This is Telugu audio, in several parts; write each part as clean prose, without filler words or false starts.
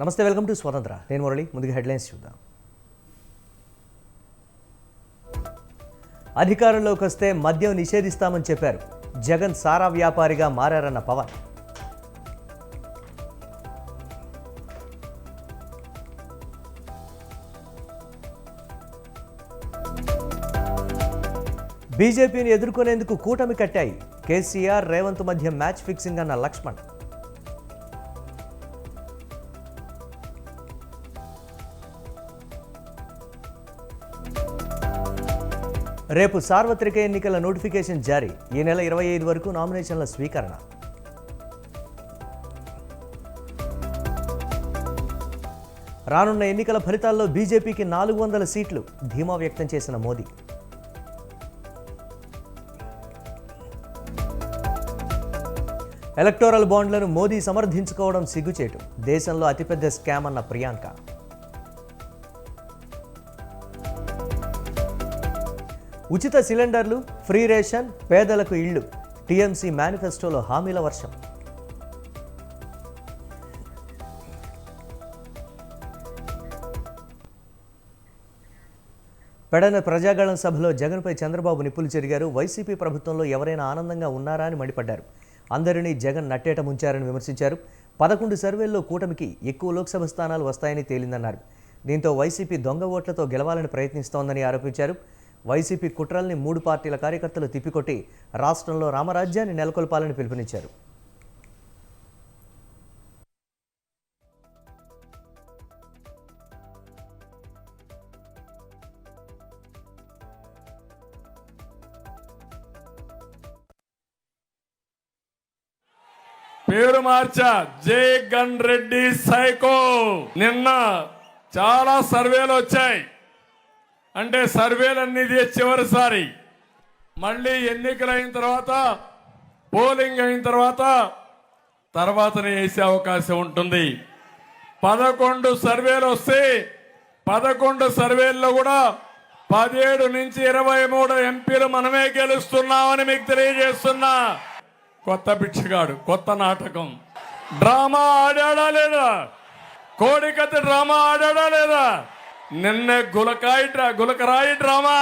నమస్తే, వెల్కమ్ టు స్వతంత్ర. నేను మురళి. ముందుగా హెడ్లైన్స్ చూద్దాం. అధికారంలోకి వస్తే మద్యం నిషేధిస్తామని చెప్పారు. జగన్ సారా వ్యాపారిగా మారారన్న పవన్. బీజేపీని ఎదుర్కొనేందుకు కూటమి కట్టాయి. కేసీఆర్, రేవంత్ మధ్య మ్యాచ్ ఫిక్సింగ్ అన్న లక్ష్మణ్. రేపు సార్వత్రిక ఎన్నికల నోటిఫికేషన్ జారీ. ఈ నెల 25 వరకు నామినేషన్ల స్వీకరణ. రానున్న ఎన్నికల ఫలితాల్లో బీజేపీకి 400 సీట్లు ధీమా వ్యక్తం చేసిన మోదీ. ఎలక్టోరల్ బాండ్లను మోదీ సమర్థించుకోవడం సిగ్గుచేటు. దేశంలో అతిపెద్ద స్కామ్ అన్న ప్రియాంక. ఉచిత సిలిండర్లు, ఫ్రీ రేషన్, పేదలకు ఇళ్లు. టీఎంసీ మేనిఫెస్టోలో హామీల వర్షం. పెడన ప్రజాగళం సభలో జగన్పై చంద్రబాబు నిప్పులు చెరిగారు. వైసీపీ ప్రభుత్వంలో ఎవరైనా ఆనందంగా ఉన్నారా అని మండిపడ్డారు. అందరినీ జగన్ నట్టేట ముంచారని విమర్శించారు. 11 సర్వేల్లో కూటమికి ఎక్కువ లోక్సభ స్థానాలు వస్తాయని తేలిందన్నారు. దీంతో వైసీపీ దొంగ ఓట్లతో గెలవాలని ప్రయత్నిస్తోందని ఆరోపించారు. వైసీపీ కుట్రల్ని 3 పార్టీల కార్యకర్తలు తిప్పికొట్టి రాష్ట్రంలో రామరాజ్యాన్ని నెలకొల్పాలని పిలుపునిచ్చారు. పేరు మార్చా, జగన్ రెడ్డి సైకో. నిన్న చాలా సర్వేలు వచ్చాయి. అంటే సర్వేలన్నీ చివరిసారి మళ్ళీ ఎన్నికలైన తర్వాత, పోలింగ్ అయిన తర్వాతనే వేసే అవకాశం ఉంటుంది. 11 సర్వేలు వస్తే 11 సర్వేల్లో కూడా 17 నుంచి 23 ఎంపీలు మనమే గెలుస్తున్నామని మీకు తెలియజేస్తున్నా. కొత్త బిచ్చగాడు, కొత్త నాటకం. డ్రామా ఆడాడా లేదా? కోడికత్తి డ్రామా ఆడాడా లేదా? నిన్నే గులకరాయి డ్రామా.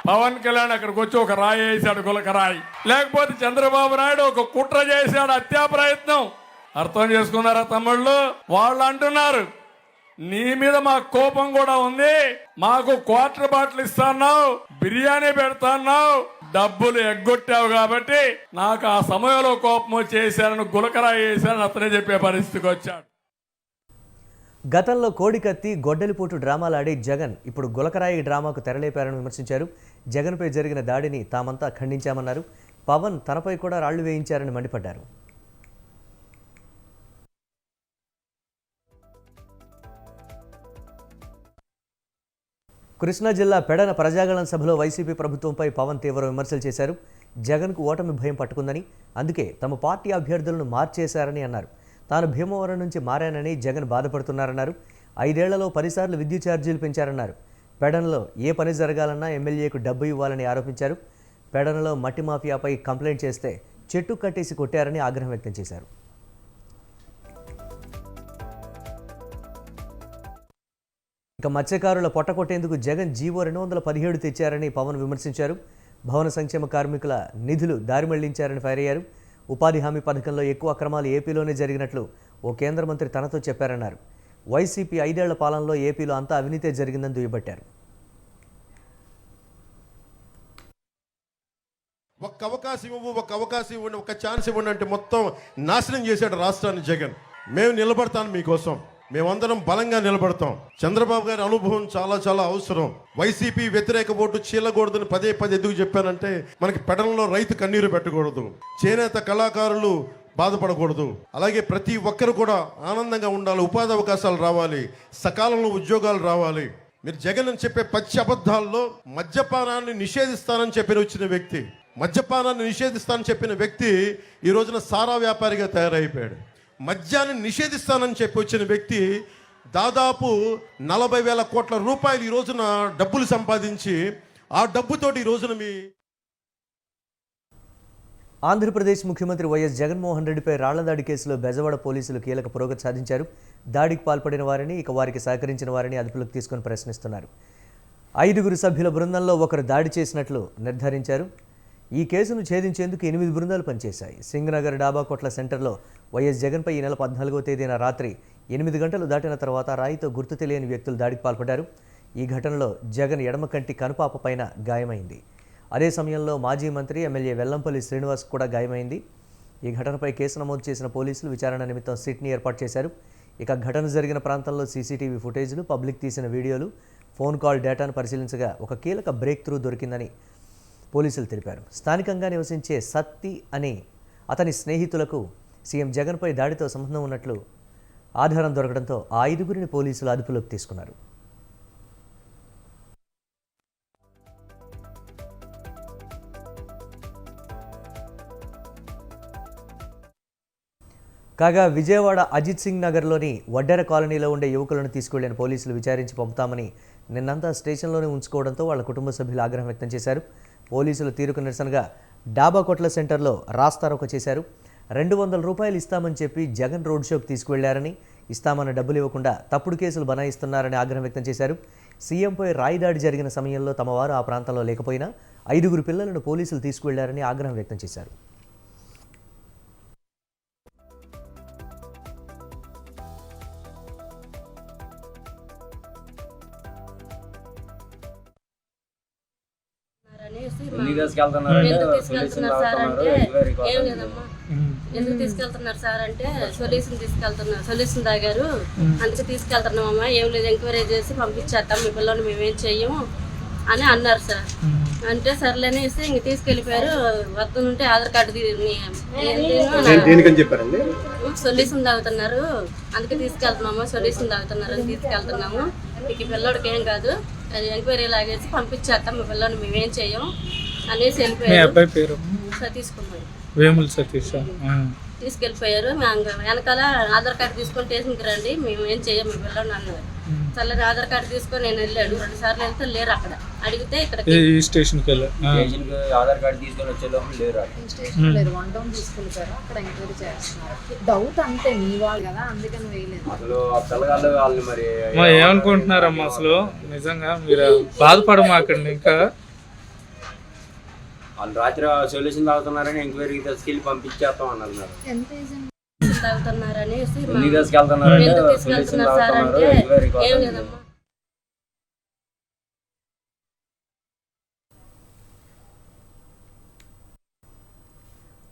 పవన్ కళ్యాణ్ అక్కడికి వచ్చి ఒక రాయి వేశాడు, గులకరాయి. లేకపోతే చంద్రబాబు నాయుడు ఒక కుట్ర చేశాడు, హత్యా ప్రయత్నం. అర్థం చేసుకున్నారా తమ్ముళ్ళు? వాళ్ళు అంటున్నారు, నీ మీద మాకు కోపం కూడా ఉంది, మాకు క్వార్టర్ బాటిల్ ఇస్తాన్నావు, బిర్యానీ పెడతాన్నావు, డబ్బులు ఎగ్గొట్టావు కాబట్టి నాకు ఆ సమయంలో కోపం వచ్చేసారని గులకరాయి వేశారని అతనే చెప్పే పరిస్థితికి వచ్చాడు. గతంలో కోడికత్తి, గొడ్డలిపోటు డ్రామాలాడి జగన్ ఇప్పుడు గులకరాయి డ్రామాకు తెరలేపారని విమర్శించారు. జగన్పై జరిగిన దాడిని తామంతా ఖండించామన్నారు. పవన్ తనపై కూడా రాళ్లు వేయించారని మండిపడ్డారు. కృష్ణా జిల్లా పెడన ప్రజాగళం సభలో వైసీపీ ప్రభుత్వంపై పవన్ తీవ్ర విమర్శలు చేశారు. జగన్కు ఓటమి భయం పట్టుకుందని, అందుకే తమ పార్టీ అభ్యర్థులను మార్చేశారని అన్నారు. తాను భీమవరం నుంచి మారానని జగన్ బాధపడుతున్నారన్నారు. 5 ఏళ్లలో 10 సార్లు విద్యుత్ ఛార్జీలు పెంచారన్నారు. పెడనలో ఏ పని జరగాలన్నా ఎమ్మెల్యేకు డబ్బు ఇవ్వాలని ఆరోపించారు. పెడనలో మట్టి మాఫియాపై కంప్లైంట్ చేస్తే చెట్టు కట్టేసి కొట్టారని ఆగ్రహం వ్యక్తం చేశారు. ఇక మత్స్యకారుల పొట్టకొట్టేందుకు జగన్ జీవో 217 తెచ్చారని పవన్ విమర్శించారు. భవన సంక్షేమ కార్మికుల నిధులు దారి మళ్లించారని ఫైర్ అయ్యారు. ఉపాధి హామీ పథకంలో ఎక్కువ అక్రమాలు ఏపీలోనే జరిగినట్లు ఓ కేంద్ర మంత్రి తనతో చెప్పారన్నారు. వైసీపీ 5 ఏళ్ల పాలనలో ఏపీలో అంతా అవినీతే జరిగిందని దుయ్యబట్టారు. ఒక్క అవకాశం ఇవ్వండి, ఒక ఛాన్స్ ఇవ్వండి అంటే మొత్తం నాశనం చేశాడు రాష్ట్రాన్ని జగన్. మేము నిలబడతాను మీకోసం, మేమందరం బలంగా నిలబడతాం. చంద్రబాబు గారి అనుభవం చాలా చాలా అవసరం. వైసీపీ వ్యతిరేక ఓటు చీలకూడదని పదే ఎందుకు చెప్పానంటే, మనకి పెడలలో రైతు కన్నీరు పెట్టకూడదు, చేనేత కళాకారులు బాధపడకూడదు, అలాగే ప్రతి ఒక్కరు కూడా ఆనందంగా ఉండాలి, ఉపాధి అవకాశాలు రావాలి, సకాలంలో ఉద్యోగాలు రావాలి. మీరు జగన్ అని చెప్పే పచ్చి అబద్ధాల్లో మద్యపానాన్ని నిషేధిస్తానని వచ్చిన వ్యక్తి, మద్యపానాన్ని నిషేధిస్తానని చెప్పిన వ్యక్తి ఈ రోజున సారా వ్యాపారిగా తయారైపోయాడు. మద్యాన్ని నిషేధిస్తానని వచ్చిన వ్యక్తి దాదాపు 40,000 కోట్ల రూపాయలు ఈ రోజున డబ్బులు సంపాదించి ఆ డబ్బుతోటి ఈ రోజున ఆంధ్రప్రదేశ్ ముఖ్యమంత్రి వైఎస్ జగన్మోహన్ రెడ్డిపై రాళ్లదాడి కేసులో బెజవాడ పోలీసులు కీలక పురోగతి సాధించారు. దాడికి పాల్పడిన వారిని, వారికి సహకరించిన వారిని అదుపులోకి తీసుకుని ప్రశ్నిస్తున్నారు. 5 సభ్యుల బృందంలో ఒకరు దాడి చేసినట్లు నిర్ధారించారు. ఈ కేసును ఛేదించేందుకు 8 బృందాలు పనిచేశాయి. సింగనగర్ డాబాకొట్ల సెంటర్లో వైఎస్ జగన్పై ఈ నెల 14వ తేదీన రాత్రి 8 గంటలు దాటిన తర్వాత రాయితో గుర్తు తెలియని వ్యక్తులు దాడికి పాల్పడ్డారు. ఈ ఘటనలో జగన్ ఎడమ కంటి కనుపాప పైన గాయమైంది. అదే సమయంలో మాజీ మంత్రి ఎమ్మెల్యే వెల్లంపల్లి శ్రీనివాస్ కూడా గాయమైంది. ఈ ఘటనపై కేసు నమోదు చేసిన పోలీసులు విచారణ నిమిత్తం సిట్ని ఏర్పాటు చేశారు. ఇక ఘటన జరిగిన ప్రాంతంలో సీసీటీవీ ఫుటేజ్లు, పబ్లిక్ తీసిన వీడియోలు, ఫోన్ కాల్ డేటాను పరిశీలించగా ఒక కీలక బ్రేక్ త్రూ దొరికిందని పోలీసులు తెలిపారు. స్థానికంగా నివసించే సత్తి అనే అతని స్నేహితులకు సీఎం జగన్పై దాడితో సంబంధం ఉన్నట్లు ఆధారం దొరకడంతో ఆ 5 పోలీసులు అదుపులోకి తీసుకున్నారు. కాగా విజయవాడ అజిత్ సింగ్ నగర్లోని వడ్డెర కాలనీలో ఉండే యువకులను తీసుకెళ్లిన పోలీసులు విచారించి పంపుతామని నిన్నంతా స్టేషన్లోనే ఉంచుకోవడంతో వాళ్ళ కుటుంబ సభ్యులు ఆగ్రహం వ్యక్తం చేశారు. పోలీసుల తీరుకు నిరసనగా డాబాకొట్ల సెంటర్లో రాస్తారోకో చేశారు. 200 రూపాయలు ఇస్తామని చెప్పి జగన్ రోడ్ షోకి తీసుకువెళ్లారని, ఇస్తామన్న డబ్బులు ఇవ్వకుండా తప్పుడు కేసులు బనాయిస్తున్నారని ఆగ్రహం వ్యక్తం చేశారు. సీఎంపై రాయి దాడి జరిగిన సమయంలో తమ వారు ఆ ప్రాంతంలో లేకపోయినా 5 పిల్లలను పోలీసులు తీసుకువెళ్లారని ఆగ్రహం వ్యక్తం చేశారు. ఎందుకు తీసుకెళ్తున్నారు సార్ అంటే సొల్యూషన్ తాగారు, అందుకే తీసుకెళ్తున్నామమ్మా, ఏం లేదు ఎంక్వైరీ చేసి పంపించేస్తాం, మీ పిల్లల్ని మేమేం చెయ్యము అని అన్నారు సార్. అంటే సర్లేనేసి ఇంక తీసుకెళ్ళిపోయారు. వస్తుంటే ఆధార్ కార్డు సొల్యూషన్ తాగుతున్నారు, అందుకే తీసుకెళ్తున్నాము, సొల్యూషన్ తాగుతున్నారు అని తీసుకెళ్తున్నాము, మీకు పిల్లడికి ఏం కాదు, అది ఎంక్వైరీ లాగేసి పంపించేస్తాం, మీ పిల్లల్ని మేమేం చెయ్యం అనేసి వెళ్ళిపోయారు. సతీష్ కుమార్ తీసుకెళ్ళిపోయారు. వెనకాల ఆధార్ కార్డు తీసుకొని స్టేషన్కి రండి, మేము ఏం చెయ్యం మీ పిల్లల్ని అన్నారు. చల్లని ఆధార్ కార్డు తీసుకొని నేను వెళ్ళాడు. 2 సార్లు వెళ్తే లేరు. అక్కడ అడిగితే ఇక్కడ ఆధార్ కార్డు తీసుకొని వచ్చేలోపు లేరు. స్టేషన్ లేదు, 1 టౌన్ తీసుకెళ్ళిపోయారు. అక్కడ ఎంక్వైరీ చేస్తున్నారు. డౌట్ అంతే మీ వాళ్ళు కదా, అందుకని వేయలేదు. అసలు ఆ పిల్లగాళ్ళు వాళ్ళని మరి ఏమనుకుంటున్నారమ్మా? అసలు నిజంగా మీరు బాధపడమాకండి. ఇంకా వాళ్ళు రాత్రి సొల్యూషన్ తాగుతున్నారని ఎంక్వైరీకి తీసుకెళ్ళి పంపించేస్తాం అన్నారు. తాగుతున్నారని తీసుకెళ్తున్నారు సార్ అంటే ఏం లేదమ్మా.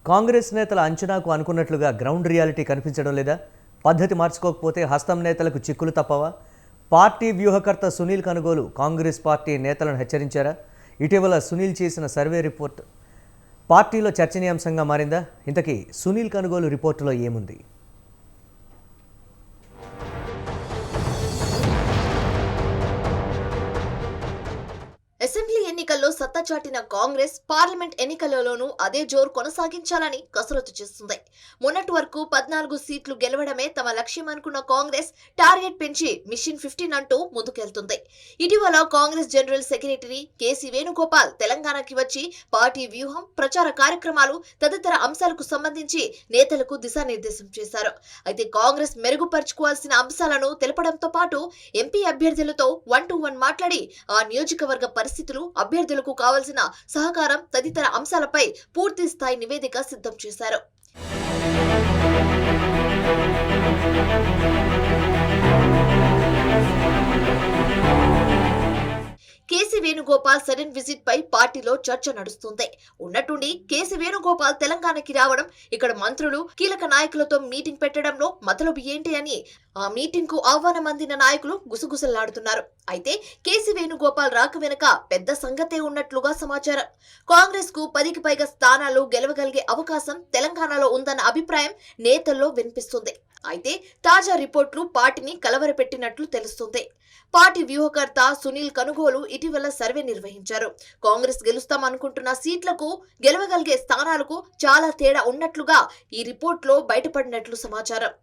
కాంగ్రెస్ నేతల అంచనాకు అనుకున్నట్లుగా గ్రౌండ్ రియాలిటీ కనిపించడం లేదా? పద్ధతి మార్చుకోకపోతే హస్తం నేతలకు చిక్కులు తప్పవా? పార్టీ వ్యూహకర్త సునీల్ కనుగోలు కాంగ్రెస్ పార్టీ నేతలను హెచ్చరించారా? ఇటీవల సునీల్ చేసిన సర్వే రిపోర్ట్ పార్టీలో చర్చనీయాంశంగా మారిందా? ఇంతకీ సునీల్ కనుగోలు రిపోర్టులో ఏముంది? అసెంబ్లీ ఎన్నికల్లో సత్తా చాటిన కాంగ్రెస్ పార్లమెంట్ ఎన్నికలలోనూ అదే జోరు కొనసాగించాలని కసరత్తు చేస్తుంది. మొన్నటి వరకు 14 సీట్లు గెలవడమే తమ లక్ష్యం అనుకున్న కాంగ్రెస్ టార్గెట్ పెంచి మిషన్ 15 అంటూ ముందుకెళ్తుంది. ఇటీవల కాంగ్రెస్ జనరల్ సెక్రటరీ కేసీ వేణుగోపాల్ తెలంగాణకి వచ్చి పార్టీ వ్యూహం, ప్రచార కార్యక్రమాలు తదితర అంశాలకు సంబంధించి నేతలకు దిశానిర్దేశం చేశారు. అయితే కాంగ్రెస్ మెరుగుపరుచుకోవాల్సిన అంశాలను తెలపడంతో పాటు ఎంపీ అభ్యర్థులతో 1-to-1 మాట్లాడి ఆ నియోజకవర్గ పరిస్థితులు, అభ్యర్థులకు కావాల్సిన సహకారం తదితర అంశాలపై పూర్తి స్థాయి నివేదిక సిద్ధం చేశారు. కేసీ వేణుగోపాల్ సడన్ విజిట్ పై పార్టీలో చర్చ నడుస్తుంది. ఉన్నట్టుండి కేసీ వేణుగోపాల్ తెలంగాణకి రావడం, ఇక్కడ మంత్రులు, కీలక నాయకులతో మీటింగ్ పెట్టడంలో మతలబు ఏంటి అని ఆ మీటింగ్ కు ఆహ్వానం అందిన నాయకులు గుసగుసలాడుతున్నారు. అయితే కేసీ వేణుగోపాల్ రాక వెనుక పెద్ద సంగతే ఉన్నట్లుగా సమాచారం. కాంగ్రెస్ కు 10కి పైగా స్థానాలు గెలవగలిగే అవకాశం తెలంగాణలో ఉందన్న అభిప్రాయం నేతల్లో వినిపిస్తుంది. అయితే తాజా రిపోర్టులు పార్టీని కలవరపెట్టినట్లు తెలుస్తుంది. పార్టీ వ్యూహకర్త సునీల్ కనుగోలు ఇటీవల సర్వే నిర్వహించారు. కాంగ్రెస్ గెలుస్తామనుకుంటున్న సీట్లకు, గెలవగలిగే స్థానాలకు చాలా తేడా ఉన్నట్లుగా ఈ రిపోర్టులో బయటపడినట్లు సమాచారం.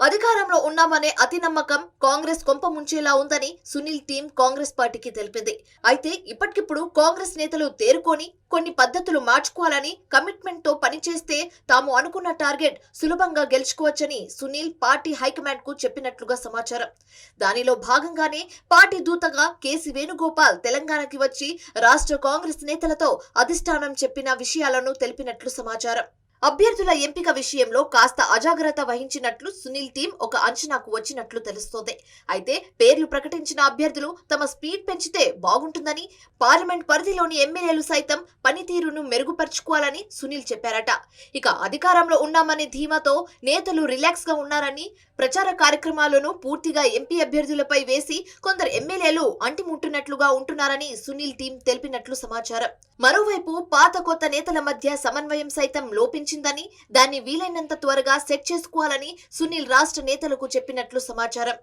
అధికారంలో ఉన్నామనే అతి నమ్మకం కాంగ్రెస్ కొంప ముంచేలా ఉందని సునీల్ టీం కాంగ్రెస్ పార్టీకి తెలిపింది. అయితే ఇప్పటికిప్పుడు కాంగ్రెస్ నేతలు తేరుకొని కొన్ని పద్ధతులు మార్చుకోవాలని కమిట్మెంట్ తో పనిచేస్తే తాము అనుకున్న టార్గెట్ సులభంగా గెలుచుకోవచ్చని సునీల్ పార్టీ హైకమాండ్ కు చెప్పినట్లుగా సమాచారం. దానిలో భాగంగానే పార్టీ దూతగా కేసీ వేణుగోపాల్ తెలంగాణకి వచ్చి రాష్ట్ర కాంగ్రెస్ నేతలతో అధిష్టానం చెప్పిన విషయాలను తెలిపినట్లు సమాచారం. అభ్యర్థుల ఎంపిక విషయంలో కాస్త అజాగ్రత్త వహించినట్లు సునీల్ టీం ఒక అంచనాకు వచ్చినట్లు తెలుస్తోంది. అయితే పేర్లు ప్రకటించిన అభ్యర్థులు తమ స్పీడ్ పెంచితే బాగుంటుందని, పార్లమెంట్ పరిధిలోని ఎమ్మెల్యేలు సైతం పనితీరును మెరుగుపరుచుకోవాలని సునీల్ చెప్పారట. ఇక అధికారంలో ఉన్నామనే ధీమాతో నేతలు రిలాక్స్ గా ఉన్నారని, ప్రచార కార్యక్రమాలను పూర్తిగా ఎంపీ అభ్యర్థులపై వేసి కొందరు ఎమ్మెల్యేలు అంటిముట్టున్నట్లుగా ఉంటున్నారని సునీల్ టీం తెలిపినట్లు సమాచారం. మరోవైపు పాత కొత్త నేతల మధ్య సమన్వయం సైతం లోపించిందని, దాన్ని వీలైనంత త్వరగా సెట్ చేసుకోవాలని సునీల్ రాష్ట్ర నేతలకు చెప్పినట్లు సమాచారం.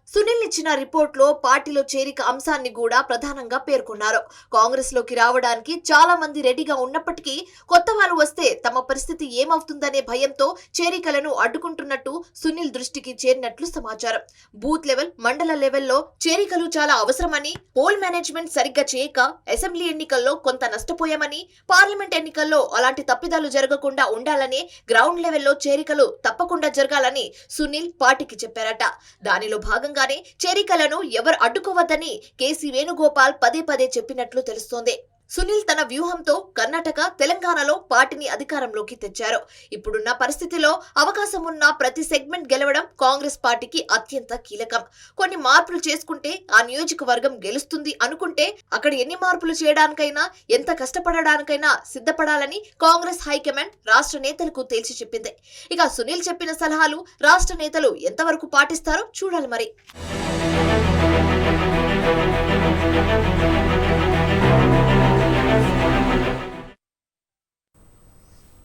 సునీల్ ఇచ్చిన రిపోర్ట్ లో పార్టీలో చేరిక అంశాన్ని కూడా ప్రధానంగా పేర్కొన్నారు. కాంగ్రెస్ లోకి రావడానికి చాలా మంది రెడీగా ఉన్నప్పటికీ కొత్త వాళ్ళు వస్తే తమ పరిస్థితి ఏమవుతుందనే భయంతో చేరికలను అడ్డుకుంటున్నట్టు సునీల్ దృష్టికి చేరినట్లు సమాచారం. బూత్ లెవెల్, మండల లెవెల్లో చేరికలు చాలా అవసరమని, పోల్ మేనేజ్మెంట్ సరిగ్గా చేయక అసెంబ్లీ ఎన్నికల్లో కొంత నష్టపోయామని, పార్లమెంట్ ఎన్నికల్లో అలాంటి తప్పిదాలు జరగకుండా ఉండాలని గ్రౌండ్ లెవెల్లో చేరికలు తప్పకుండా జరగాలని సునీల్ పార్టీకి చెప్పారట. దానిలో భాగంగా చేరికలను ఎవరు అడ్డుకోవద్దని కేసీ వేణుగోపాల్ పదే పదే చెప్పినట్లు తెలుస్తోంది. సునీల్ తన వ్యూహంతో కర్ణాటక, తెలంగాణలో పార్టీని అధికారంలోకి తెచ్చారు. ఇప్పుడున్న పరిస్థితిలో అవకాశం ఉన్న ప్రతి సెగ్మెంట్ గెలవడం కాంగ్రెస్ పార్టీకి అత్యంత కీలకం. కొన్ని మార్పులు చేసుకుంటే ఆ నియోజకవర్గం గెలుస్తుంది అనుకుంటే అక్కడ ఎన్ని మార్పులు చేయడానికైనా, ఎంత కష్టపడడానికైనా సిద్ధపడాలని కాంగ్రెస్ హైకమాండ్ రాష్ట్ర నేతలకు తేల్చి చెప్పింది. ఇక సునీల్ చెప్పిన సలహాలు రాష్ట్ర నేతలు ఎంతవరకు పాటిస్తారో చూడాలి మరి.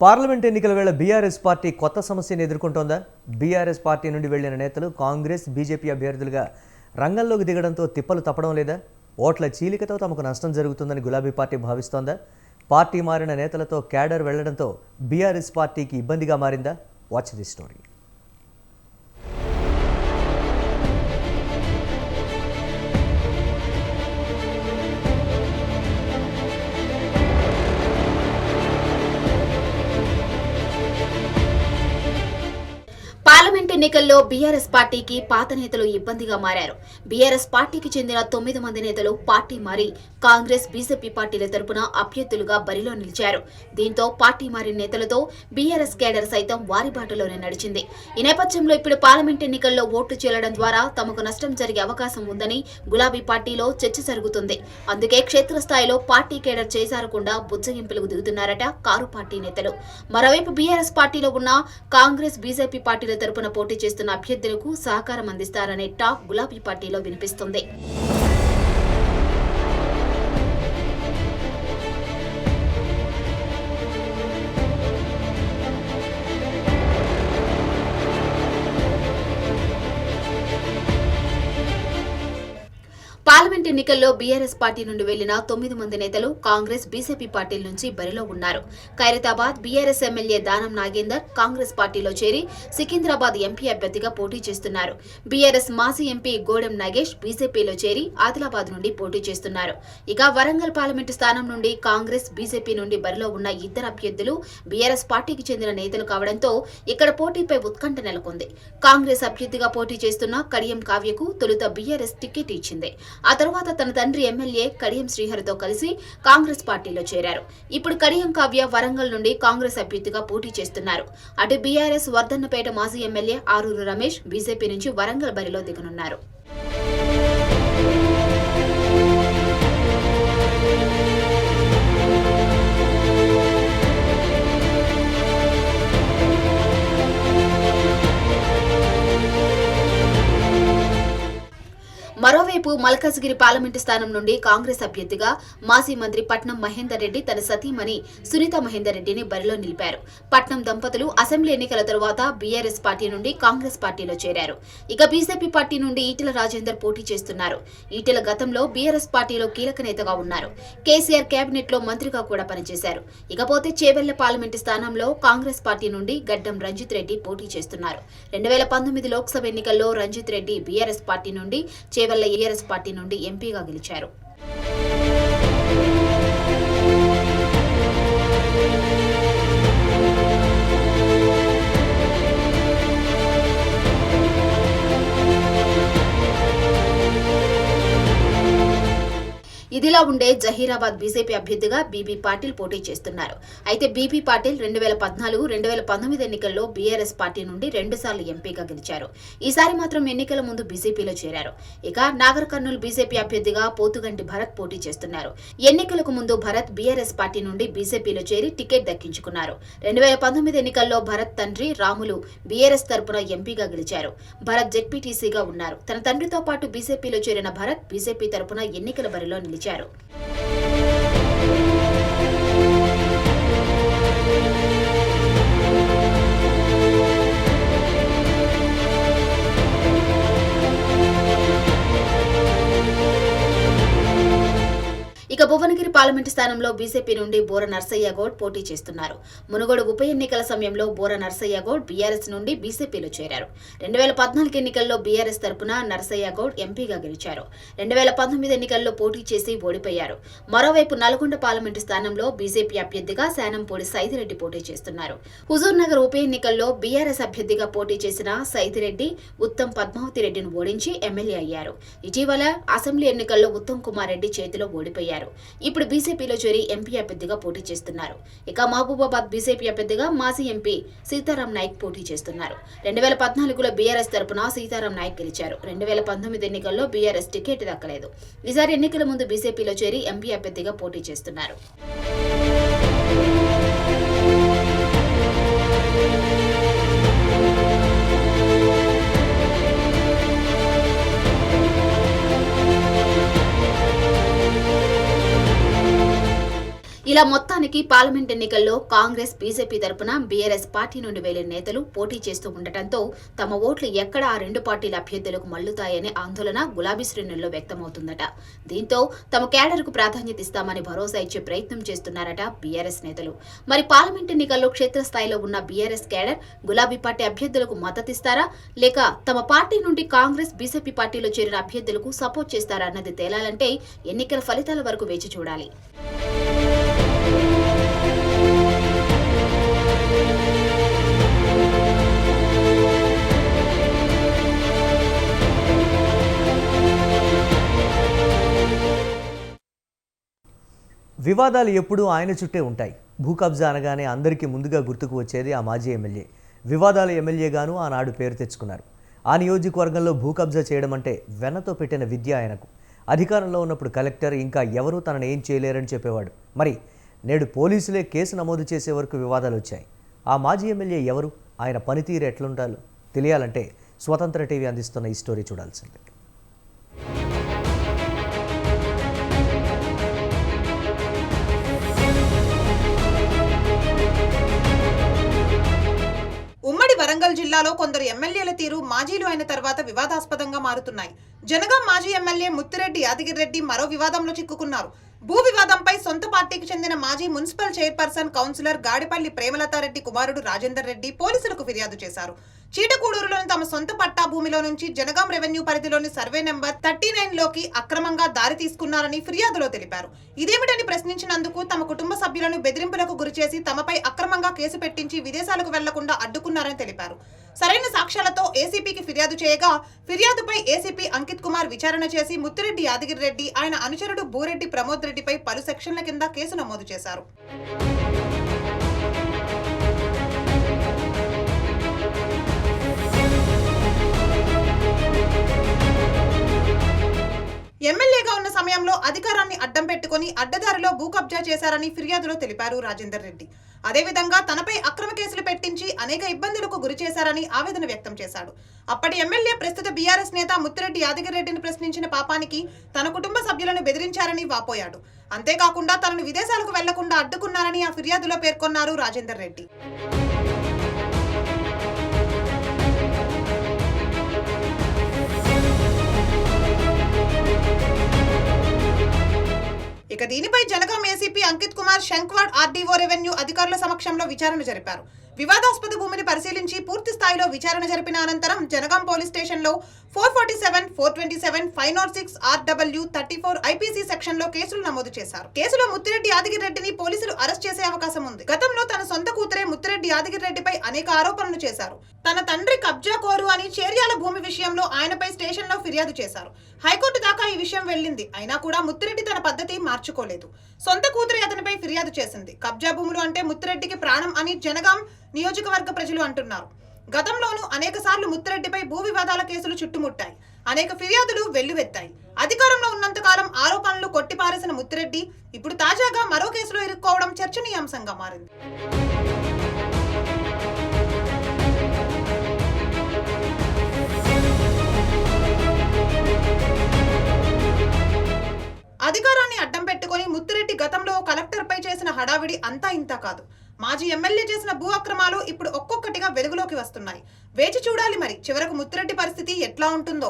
పార్లమెంట్ ఎన్నికల వేళ బీఆర్ఎస్ పార్టీ కొత్త సమస్యను ఎదుర్కొంటోందా? బీఆర్ఎస్ పార్టీ నుండి వెళ్లిన నేతలు కాంగ్రెస్, బీజేపీ అభ్యర్థులుగా రంగంలోకి దిగడంతో తిప్పలు తప్పడం లేదా? ఓట్ల చీలికతో తమకు నష్టం జరుగుతుందని గులాబీ పార్టీ భావిస్తోందా? పార్టీ మారిన నేతలతో క్యాడర్ వెళ్లడంతో బీఆర్ఎస్ పార్టీకి ఇబ్బందిగా మారిందా? Watch the story. పార్లమెంట్ ఎన్నికల్లో బీఆర్ఎస్ పార్టీకి పాత నేతలు ఇబ్బందిగా మారారు. బీఆర్ఎస్ పార్టీకి చెందిన 9 మంది నేతలు పార్టీ మారి కాంగ్రెస్, బీజేపీ పార్టీల తరపున అభ్యర్థులుగా బరిలో నిలిచారు. దీంతో పార్టీ మారిన నేతలతో బీఆర్ఎస్ కేడర్ సైతం వారి బాటలోనే నడిచింది. ఈ నేపథ్యంలో ఇప్పుడు పార్లమెంట్ ఎన్నికల్లో ఓట్లు చేరడం ద్వారా తమకు నష్టం జరిగే అవకాశం ఉందని గులాబీ పార్టీలో చర్చ జరుగుతుంది. అందుకే క్షేత్రస్థాయిలో పార్టీ కేడర్ చేజారకుండా బుజ్జగింపులకు దిగుతున్నారట కారు పార్టీ నేతలు. మరోవైపు బీఆర్ఎస్ పార్టీలో ఉన్న కాంగ్రెస్, బీజేపీ పార్టీల తరపున పోటీ చేస్తున్న అభ్యర్థులకు సహకారం అందిస్తారనే టాక్ గులాబీ పార్టీలో వినిపిస్తుంది. పార్లమెంట్ ఎన్నికల్లో బీఆర్ఎస్ పార్టీ నుండి వెళ్లిన 9 మంది నేతలు కాంగ్రెస్, బీజేపీ పార్టీల నుంచి బరిలో ఉన్నారు. ఖైరతాబాద్ బీఆర్ఎస్ ఎమ్మెల్యే దానం నాగేందర్ కాంగ్రెస్ పార్టీలో చేరి సికింద్రాబాద్ ఎంపీ అభ్యర్థిగా పోటీ చేస్తున్నారు. బీఆర్ఎస్ మాజీ ఎంపీ గోడెం నాగేష్ బీజేపీలో చేరి ఆదిలాబాద్ నుండి పోటీ చేస్తున్నారు. ఇక వరంగల్ పార్లమెంటు స్థానం నుండి కాంగ్రెస్, బీజేపీ నుండి బరిలో ఉన్న ఇద్దరు అభ్యర్థులు బీఆర్ఎస్ పార్టీకి చెందిన నేతలు కావడంతో ఇక్కడ పోటీపై ఉత్కంఠ నెలకొంది. కాంగ్రెస్ అభ్యర్థిగా పోటీ చేస్తున్న కడియం కావ్యకు తొలుత బీఆర్ఎస్ టికెట్ ఇచ్చింది. ఆ తర్వాత తన తండ్రి ఎమ్మెల్యే కడియం శ్రీహరితో కలిసి కాంగ్రెస్ పార్టీలో చేరారు. ఇప్పుడు కడియం కావ్య వరంగల్ నుండి కాంగ్రెస్ అభ్యర్థిగా పోటీ చేస్తున్నారు. అటు బీఆర్ఎస్ వర్ధన్నపేట మాజీ ఎమ్మెల్యే ఆరూరు రమేష్ బీజేపీ నుంచి వరంగల్ బరిలో దిగనున్నారు. మరోవైపు మరోవైపు మల్కాజ్గిరి పార్లమెంటు స్థానం నుండి కాంగ్రెస్ అభ్యర్థిగా మాజీ మంత్రి పట్నం మహేందర్ రెడ్డి తన సతీమణి సునీత మహేందర్ రెడ్డిని బరిలో నిలిపారు. పట్నం దంపతులు అసెంబ్లీ ఎన్నికల తరువాత బీఆర్ఎస్ పార్టీ నుండి కాంగ్రెస్ పార్టీలో చేరారు. ఇక బీజేపీ పార్టీ నుండి ఈటెల రాజేందర్ పోటీ చేస్తున్నారు. ఈటెల గతంలో బీఆర్ఎస్ పార్టీలో కీలక నేతగా ఉన్నారు. కేసీఆర్ కేబినెట్ లో మంత్రిగా కూడా పనిచేశారు. ఇకపోతే చేవెళ్ల పార్లమెంటు స్థానంలో కాంగ్రెస్ పార్టీ నుండి గడ్డం రంజిత్ రెడ్డి పోటీ చేస్తున్నారు. 2019 లోక్సభ ఎన్నికల్లో రంజిత్ రెడ్డి బీఆర్ఎస్ పార్టీ నుండి చేవెళ్ల ఏఆర్ఎస్ పార్టీ నుండి ఎంపీగా గెలిచారు. ఇదిలా ఉండే జహీరాబాద్ బీజేపీ అభ్యర్థిగా బీబీ పాటిల్ పోటీ చేస్తున్నారు. అయితే బీబీ పాటిల్ 2014, 2019 ఎన్నికల్లో బీఆర్ఎస్ పార్టీ నుండి 2 సార్లు ఎంపీగా గెలిచారు. ఈసారి మాత్రం ఎన్నికల ముందు బీజేపీలో చేరారు. ఇక నాగర్ కర్నూలు బీజేపీ అభ్యర్థిగా పోతుగంటి భరత్ పోటీ చేస్తున్నారు. ఎన్నికలకు ముందు భరత్ బీఆర్ఎస్ పార్టీ నుండి బీజేపీలో చేరి టికెట్ దక్కించుకున్నారు. 2019 ఎన్నికల్లో భరత్ తండ్రి రాములు బీఆర్ఎస్ తరపున ఎంపీగా గెలిచారు. భరత్ జెడ్పీటీసీగా ఉన్నారు. తన తండ్రితో పాటు బీజేపీలో చేరిన భరత్ బీజేపీ తరపున ఎన్నికల బరిలో నిలిచారు. ఇక భువనగిరి పార్లమెంటు స్థానంలో బీజేపీ నుండి బోర నర్సయ్య గౌడ్ పోటీ చేస్తున్నారు. మునుగోడు ఉప ఎన్నికల సమయంలో బోర నర్సయ్య గౌడ్ బీఆర్ఎస్ నుండి బీజేపీలో చేరారు. 2014 ఎన్నికల్లో బీఆర్ఎస్ తరపున నర్సయ్య గౌడ్ ఎంపీగా గెలిచారు. 2019 ఎన్నికల్లో పోటీ చేసి ఓడిపోయారు. మరోవైపు నల్గొండ పార్లమెంటు స్థానంలో బీజేపీ అభ్యర్థిగా శానంపూడి సైదిరెడ్డి పోటీ చేస్తున్నారు. హుజూర్ నగర్ ఉప ఎన్నికల్లో బీఆర్ఎస్ అభ్యర్థిగా పోటీ చేసిన సైదిరెడ్డి ఉత్తమ్ పద్మావతి రెడ్డిని ఓడించి ఎమ్మెల్యే అయ్యారు. ఇటీవల అసెంబ్లీ ఎన్నికల్లో ఉత్తమ్ కుమార్ రెడ్డి చేతిలో ఓడిపోయారు. ఇప్పుడు బీజేపీలో చేరి ఎంపీ అభ్యర్థిగా పోటీ చేస్తున్నారు. ఇక మహబూబాబాద్ బీజేపీ అభ్యర్థిగా మాజీ ఎంపీ సీతారాం నాయక్ పోటీ చేస్తున్నారు. 2014లో బీఆర్ఎస్ తరపున సీతారాం నాయక్ గెలిచారు. 2019 ఎన్నికల్లో బీఆర్ఎస్ టికెట్ దక్కలేదు. ఈసారి ఎన్నికల ముందు బీజేపీలో చేరి ఎంపీ అభ్యర్థిగా పోటీ చేస్తున్నారు. ఇలా మొత్తానికి పార్లమెంట్ ఎన్నికల్లో కాంగ్రెస్ బీజేపీ తరపున బీఆర్ఎస్ పార్టీ నుండి వెళ్లిన నేతలు పోటీ చేస్తూ ఉండటంతో తమ ఓట్లు ఎక్కడ ఆ 2 పార్టీల అభ్యర్థులకు మళ్లుతాయనే ఆందోళన గులాబీ శ్రేణుల్లో వ్యక్తమవుతుందట. దీంతో తమ కేడర్కు ప్రాధాన్యత ఇస్తామని భరోసా ఇచ్చే ప్రయత్నం చేస్తున్నారట బీఆర్ఎస్ నేతలు. మరి పార్లమెంట్ ఎన్నికల్లో క్షేత్రస్థాయిలో ఉన్న బీఆర్ఎస్ కేడర్ గులాబీ పార్టీ అభ్యర్థులకు మద్దతిస్తారా లేక తమ పార్టీ నుండి కాంగ్రెస్ బీజేపీ పార్టీలో చేరిన అభ్యర్థులకు సపోర్ట్ చేస్తారా అన్నది తేలాలంటే ఎన్నికల ఫలితాల వరకు వేచి చూడాలి. వివాదాలు ఎప్పుడూ ఆయన చుట్టే ఉంటాయి. భూ కబ్జా అనగానే అందరికీ ముందుగా గుర్తుకు వచ్చేది ఆ మాజీ ఎమ్మెల్యే. వివాదాల ఎమ్మెల్యేగాను ఆనాడు పేరు తెచ్చుకున్నారు. ఆ నియోజకవర్గంలో భూ కబ్జా చేయడం అంటే వెన్నతో పెట్టిన విద్య ఆయనకు. అధికారంలో ఉన్నప్పుడు కలెక్టర్ ఇంకా ఎవరూ తనను ఏం చేయలేరని చెప్పేవాడు. మరి నేడు పోలీసులే కేసు నమోదు చేసే వరకు వివాదాలు వచ్చాయి. ఆ మాజీ ఎమ్మెల్యే ఎవరు, ఆయన పనితీరు ఎట్లుంటాలో తెలియాలంటే స్వతంత్ర టీవీ అందిస్తున్న ఈ స్టోరీ చూడాల్సిందే. ఉమ్మడి వరంగల్ జిల్లాలో కొందరు ఎమ్మెల్యేల తీరు మాజీలు అయిన తర్వాత వివాదాస్పదంగా మారుతున్నాయి. జనగాం మాజీ ఎమ్మెల్యే ముత్తిరెడ్డి యాదగిరిరెడ్డి మరో వివాదంలో చిక్కుకున్నారు. భూ వివాదంపై సొంత పార్టీకి చెందిన మాజీ మున్సిపల్ చైర్పర్సన్ కౌన్సిలర్ గాడిపల్లి ప్రేమలతారెడ్డి కుమారుడు రాజేందర్ రెడ్డి పోలీసులకు ఫిర్యాదు చేశారు. చీటకూడూరులోని తమ సొంత పట్టా భూమిలో నుంచి జనగాం రెవెన్యూ పరిధిలోని సర్వే నెంబర్ 39లోకి అక్రమంగా దారి తీసుకున్నారని ఫిర్యాదులో తెలిపారు. ఇదేమిటని ప్రశ్నించినందుకు తమ కుటుంబ సభ్యులను బెదిరింపులకు గురిచేసి తమపై అక్రమంగా కేసు పెట్టించి విదేశాలకు వెళ్లకుండా అడ్డుకున్నారని తెలిపారు. సరైన సాక్ష్యాలతో ఏసీపీకి ఫిర్యాదు చేయగా ఫిర్యాదుపై ఏసీపీ అంకిత్ కుమార్ విచారణ చేసి ముత్తిరెడ్డి యాదగిరిరెడ్డి ఆయన అనుచరుడు బూరెడ్డి ప్రమోద్ రెడ్డిపై పలు సెక్షన్ల కింద కేసు నమోదు చేశారు. ఎమ్మెల్యేగా ఉన్న సమయంలో అధికారాన్ని అడ్డం పెట్టుకుని అడ్డదారిలో భూ కబ్జా చేశారని ఫిర్యాదులో తెలిపారు రాజేందర్ రెడ్డి. అదేవిధంగా తనపై అక్రమ కేసులు పెట్టించి అనేక ఇబ్బందులకు గురి చేశారని ఆవేదన వ్యక్తం చేశాడు. అప్పటి ఎమ్మెల్యే ప్రస్తుత బీఆర్ఎస్ నేత ముత్తిరెడ్డి యాదగిరి రెడ్డిని ప్రశ్నించిన పాపానికి తన కుటుంబ సభ్యులను బెదిరించారని వాపోయాడు. అంతేకాకుండా తనను విదేశాలకు వెళ్లకుండా అడ్డుకున్నారని ఆ ఫిర్యాదులో పేర్కొన్నారు రాజేందర్ రెడ్డి. ఇక దీనిపై Jangaon ACP Ankit Kumar Shankwad RDO revenue అధికారుల సమక్షంలో విచారణ జరిపారు. వివాదాస్పద భూమిని పరిశీలించి పూర్తి స్థాయిలో విచారణ జరిపిన అనంతరం జనగాం పోలీస్ స్టేషన్లో 447, 427, 506 RW 34 ఐపీసీ సెక్షన్లో కేసులు నమోదు చేశారు. కేసులో ముత్తిరెడ్డి యాదగిరి రెడ్డిని పోలీసులు అరెస్ట్ చేసే అవకాశం ఉంది. గతంలో తన సొంత కూతురే ముత్తిరెడ్డి యాదగిరి రెడ్డిపై అనేక ఆరోపణలు చేశారు. తన తండ్రి కబ్జా కోరు అని చేర్యాల భూమి విషయంలో ఆయనపై స్టేషన్లో ఫిర్యాదు చేశారు. హైకోర్టు దాకా ఈ విషయం వెళ్ళింది. అయినా కూడా ముత్తిరెడ్డి తన పద్ధతి మార్చుకోలేదు. సొంత కూతురే అతనిపై ఫిర్యాదు చేసింది. కబ్జా భూములు అంటే ముత్తిరెడ్డికి ప్రాణం అని జనగాం నియోజకవర్గ ప్రజలు అంటున్నారు. గతంలోనూ అనేక సార్లు ముత్తిరెడ్డిపై భూ వివాదాల కేసులు చుట్టుముట్టాయి. అనేక ఫిర్యాదులు వెల్లువెత్తాయి. అధికారంలో ఉన్నంతకాలం ఆరోపణలు కొట్టిపారేసిన ముత్తిరెడ్డి ఇప్పుడు తాజాగా మరో కేసులో ఇరుక్కోవడం చర్చనీయాంశంగా మారింది. అధికారాన్ని అడ్డం పెట్టుకుని ముత్తిరెడ్డి గతంలో కలెక్టర్పై చేసిన హడావిడి అంతా ఇంతా కాదు. మాజీ ఎమ్మెల్యే చేసిన భూ అక్రమాలు ఇప్పుడు ఒక్కొక్కటిగా వెలుగులోకి వస్తున్నాయి. వేచి చూడాలి మరి చివరకు ముత్తిరెడ్డి పరిస్థితి ఎట్లా ఉంటుందో.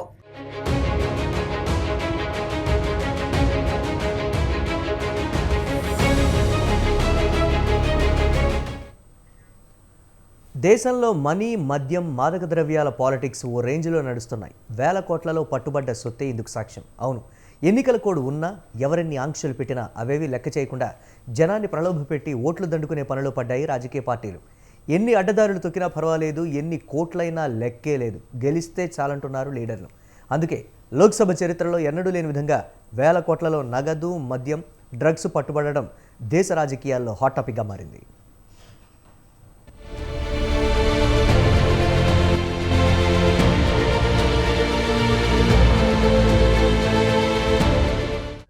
దేశంలో మనీ, మద్యం, మాదక ద్రవ్యాల పాలిటిక్స్ ఓ రేంజ్లో నడుస్తున్నాయి. వేల కోట్లలో పట్టుబడ్డ సొత్తే ఇందుకు సాక్ష్యం. అవును, ఎన్నికల కోడ్ ఉన్నా, ఎవరెన్ని ఆంక్షలు పెట్టినా అవేవి లెక్క చేయకుండా జనాన్ని ప్రలోభపెట్టి ఓట్లు దండుకునే పనిలో పడ్డాయి రాజకీయ పార్టీలు. ఎన్ని అడ్డదారులు తొక్కినా పర్వాలేదు, ఎన్ని కోట్లైనా లెక్కే లేదు, గెలిస్తే చాలంటున్నారు లీడర్లు. అందుకే లోక్సభ చరిత్రలో ఎన్నడూ లేని విధంగా వేల కోట్లలో నగదు, మద్యం, డ్రగ్స్ పట్టుబడడం దేశ రాజకీయాల్లో హాట్ టాపిక్గా మారింది.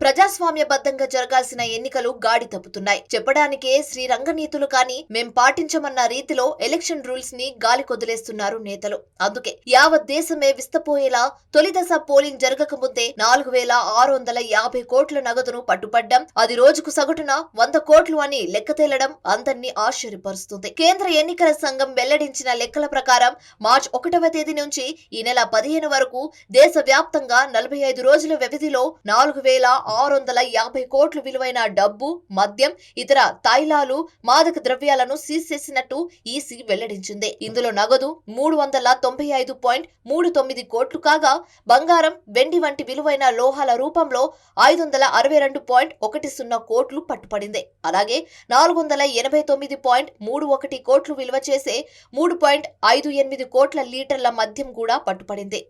ప్రజాస్వామ్యబద్ధంగా జరగాల్సిన ఎన్నికలు గాడి తప్పుతున్నాయి. చెప్పడానికే శ్రీరంగనీతులు కానీ మేం పాటించమన్న రీతిలో ఎలక్షన్ రూల్స్ ని గాలి కొదిలేస్తున్నారు నేతలు. అందుకే యావత్ దేశమే విస్తపోయేలా తొలి దశ పోలింగ్ జరగక ముందే 4,650 కోట్ల నగదును పట్టుపడ్డం, అది రోజుకు సగటున 100 కోట్లు అని లెక్క తేలడం అందరినీ ఆశ్చర్యపరుస్తుంది. కేంద్ర ఎన్నికల సంఘం వెల్లడించిన లెక్కల ప్రకారం మార్చి 1వ తేదీ నుంచి ఈ నెల 15 వరకు దేశవ్యాప్తంగా 45 రోజుల వ్యవధిలో 4,650 కోట్లు విలువైన డబ్బు, మద్యం, ఇతర తైలాలు, మాదక ద్రవ్యాలను సీజ్ చేసినట్టు ఈసీ వెల్లడించింది. ఇందులో నగదు 395.39 కోట్లు కాగా బంగారం, వెండి వంటి విలువైన లోహాల రూపంలో 562.10 కోట్లు పట్టుపడింది. అలాగే 489.31 కోట్లు విలువ చేసే 3.58 కోట్ల లీటర్ల మద్యం కూడా పట్టుపడింది.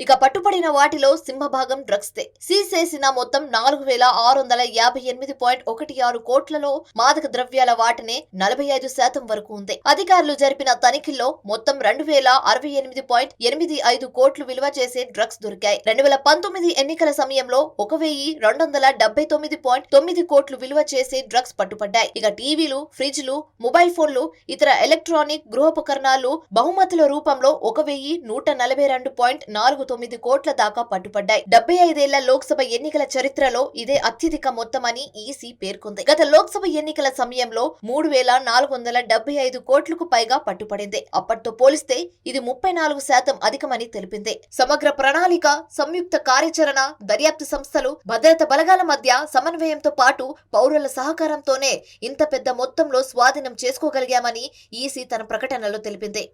ఇక పట్టుపడిన వాటిలో సింహభాగం డ్రగ్స్. సీజ్ చేసిన మొత్తం 4,658.16 కోట్లలో మాదక ద్రవ్యాల వాటనే 45% వరకు ఉంది. అధికారులు జరిపిన తనిఖీల్లో మొత్తం 2,068.85 కోట్లు విలువ చేసే డ్రగ్స్ దొరికాయి. 2019 ఎన్నికల సమయంలో 1,279.9 కోట్లు విలువ చేసే డ్రగ్స్ పట్టుపడ్డాయి. ఇక టీవీలు, ఫ్రిడ్జ్లు, మొబైల్ ఫోన్లు, ఇతర ఎలక్ట్రానిక్ గృహోపకరణాలు బహుమతుల రూపంలో 1,142.49 కోట్ల దాకా పట్టుపడ్డాయి. 75 ఏళ్ల లోక్సభ ఎన్నికల చరిత్రలో ఇదే అత్యధిక మొత్తమని ఈసీ పేర్కొంది. గత లోక్సభ ఎన్నికల సమయంలో 3,475 కోట్లకు పైగా పట్టుపడింది. అప్పటితో పోలిస్తే ఇది 34% అధికమని తెలిపింది. సమగ్ర ప్రణాళిక, సంయుక్త కార్యాచరణ, దర్యాప్తు సంస్థలు, భద్రత బలగాల మధ్య సమన్వయంతో పాటు పౌరుల సహకారంతోనే ఇంత పెద్ద మొత్తంలో స్వాధీనం చేసుకోగలిగామని ఈసీ తన ప్రకటనలో తెలిపింది.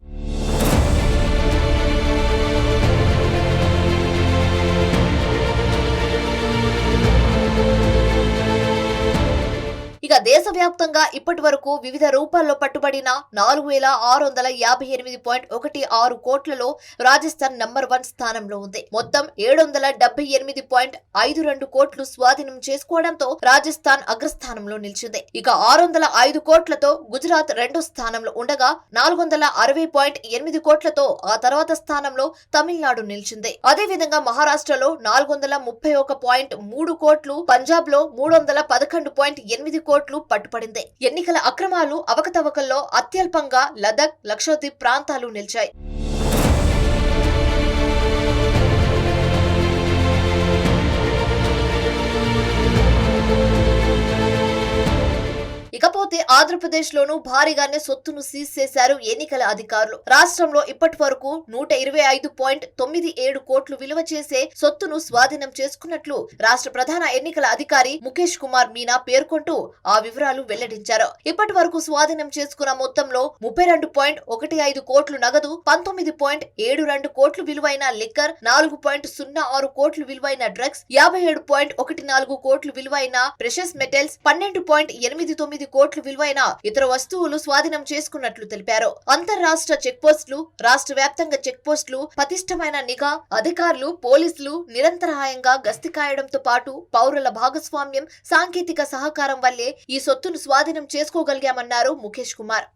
ఇక ఇక దేశవ్యాప్తంగా ఇప్పటి వరకు వివిధ రూపాల్లో పట్టుబడిన 4658.16 కోట్లలో రాజస్థాన్ నంబర్ 1 స్థానంలో ఉంది. మొత్తం 778.52 కోట్లు స్వాధీనం చేసుకోవడంతో రాజస్థాన్ అగ్రస్థానంలో నిలిచింది. ఇక 605 కోట్లతో గుజరాత్ రెండో స్థానంలో ఉండగా 460.8 కోట్లతో ఆ తర్వాత స్థానంలో తమిళనాడు నిలిచింది. అదేవిధంగా మహారాష్ట్రలో 431.3 కోట్లు, పంజాబ్ లో 311.8 కోట్లు పట్టుపడింది. ఎన్నికల అక్రమాలు, అవకతవకల్లో అత్యల్పంగా లదక్, లక్షద్వీప్ ప్రాంతాలు నిలిచాయి. ఇకపోతే ఆంధ్రప్రదేశ్ లోనూ భారీగానే సొత్తును సీజ్ చేశారు ఎన్నికల అధికారులు. రాష్ట్రంలో ఇప్పటి వరకు 125.97 కోట్లు విలువ చేసే సొత్తును స్వాధీనం చేసుకున్నట్లు రాష్ట్ర ప్రధాన ఎన్నికల అధికారి ముఖేష్ కుమార్ మీనా పేర్కొంటూ ఆ వివరాలు వెల్లడించారు. ఇప్పటి వరకు స్వాధీనం చేసుకున్న మొత్తంలో 32.15 కోట్లు నగదు, 19.72 కోట్లు విలువైన లిక్కర్, 4.06 కోట్లు విలువైన డ్రగ్స్, 57.14 కోట్లు విలువైన ప్రెషస్ మెటల్స్, 12.89 కోట్లు విలువైన ఇతర వస్తువులు స్వాధీనం చేసుకున్నట్లు తెలిపారు. అంతర్రాష్ట్ర చెక్ పోస్టులు, రాష్ట్ర వ్యాప్తంగా చెక్ పోస్టులు, పటిష్టమైన నిఘా, అధికారులు, పోలీసులు నిరంతరాయంగా గస్తీ కాయడంతో పాటు పౌరుల భాగస్వామ్యం, సాంకేతిక సహకారం వల్లే ఈ సొత్తును స్వాధీనం చేసుకోగలిగామన్నారు ముఖేష్ కుమార్.